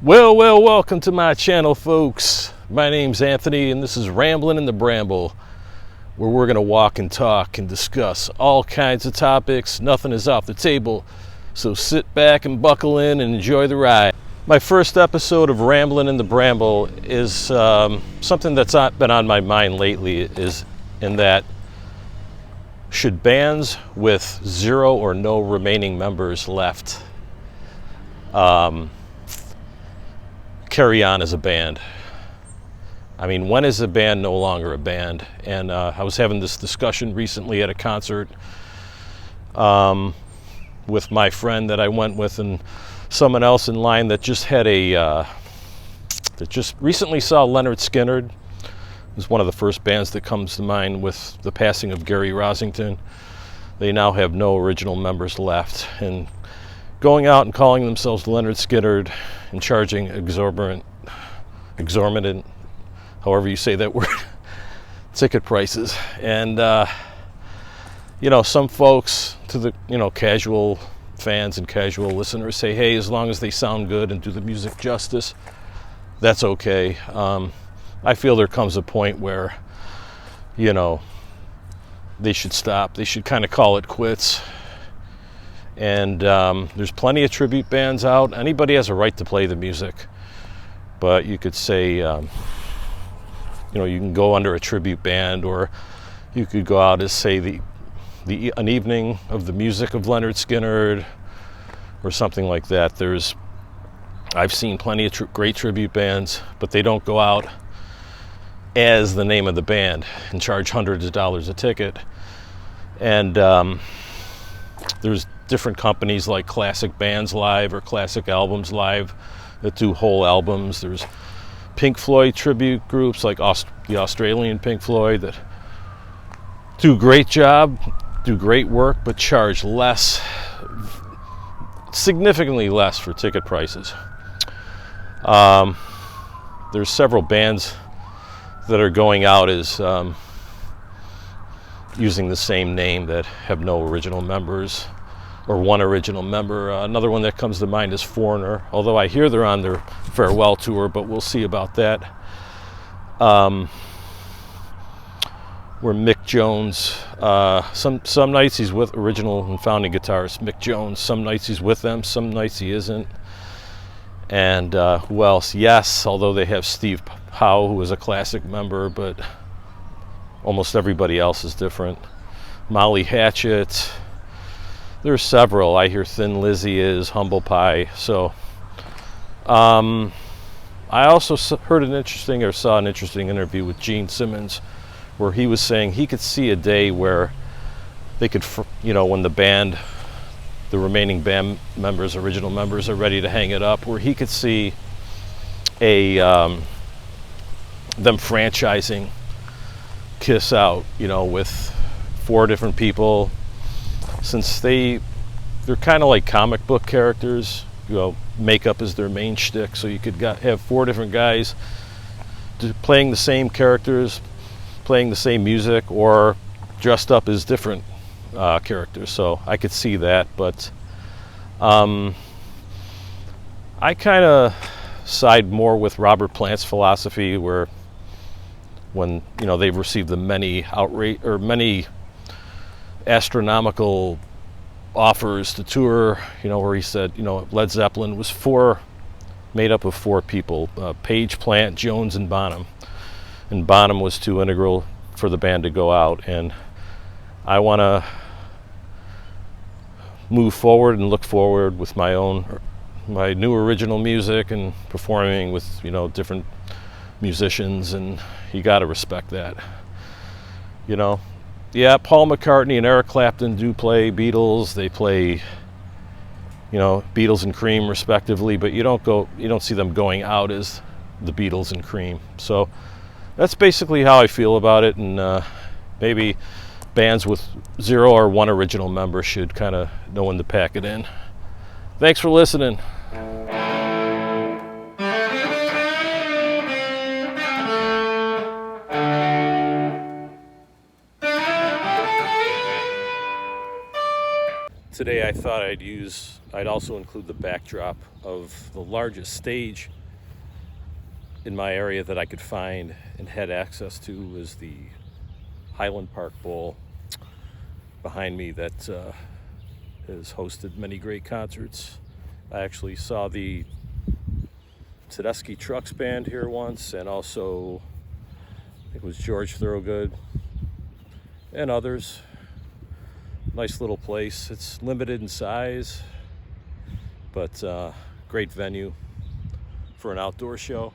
Welcome to my channel, folks. My name's Anthony, and this is Ramblin' in the Bramble, where we're going to walk and talk and discuss all kinds of topics. Nothing is off the table, so sit back and buckle in and enjoy the ride. My first episode of Ramblin' in the Bramble is something that's been on my mind lately, is in that should bands with 0 or no remaining members left carry on as a band? I mean, when is a band no longer a band? And I was having this discussion recently at a concert with my friend that I went with, and someone else in line that just had that just recently saw Lynyrd Skynyrd. It was one of the first bands that comes to mind with the passing of Gary Rossington. They now have no original members left, and going out and calling themselves Lynyrd Skynyrd and charging exorbitant, however you say that word, ticket prices. And, some folks, to the, casual fans and casual listeners, say, hey, as long as they sound good and do the music justice, that's okay. I feel there comes a point where, they should stop. They should kind of call it quits. And there's plenty of tribute bands out. Anybody has a right to play the music. But you could say, you can go under a tribute band, or you could go out as, say, an evening of the music of Lynyrd Skynyrd, or something like that. I've seen plenty of great tribute bands, but they don't go out as the name of the band and charge hundreds of dollars a ticket. And there's different companies like Classic Bands Live or Classic Albums Live that do whole albums. There's Pink Floyd tribute groups like the Australian Pink Floyd that do a great job, do great work, but charge less, significantly less for ticket prices. There's several bands that are going out as using the same name that have no original members, or one original member. Another one that comes to mind is Foreigner, although I hear they're on their farewell tour, but we'll see about that. Where Mick Jones, some nights he's with original and founding guitarist Mick Jones, some nights he's with them, some nights he isn't. And who else? Yes, although they have Steve Howe, who is a classic member, but almost everybody else is different. Molly Hatchet. There's several. I hear Thin Lizzy is, Humble Pie. So I also saw an interesting interview with Gene Simmons, where he was saying he could see a day where they could, when the remaining band members, original members, are ready to hang it up, where he could see them franchising Kiss out, with 4 different people, since they're kind of like comic book characters. Makeup is their main shtick, so you could have 4 different guys playing the same characters, playing the same music, or dressed up as different characters. So I could see that, but I kind of side more with Robert Plant's philosophy, where when they've received the many astronomical offers to tour, where he said, Led Zeppelin was made up of 4 people, Page, Plant, Jones, and Bonham. And Bonham was too integral for the band to go out. And I want to move forward and look forward with my new original music and performing with, different musicians, and you got to respect that. Yeah, Paul McCartney and Eric Clapton do play Beatles. They play, Beatles and Cream respectively, but you don't see them going out as the Beatles and Cream. So that's basically how I feel about it, and maybe bands with 0 or 1 original member should kind of know when to pack it in. Thanks for listening. today I thought I'd also include the backdrop of the largest stage in my area that I could find and had access to was the Highland Park Bowl behind me that has hosted many great concerts. I actually saw the Tedeschi Trucks Band here once, and also I think it was George Thorogood and others. Nice little place. It's limited in size, but great venue for an outdoor show.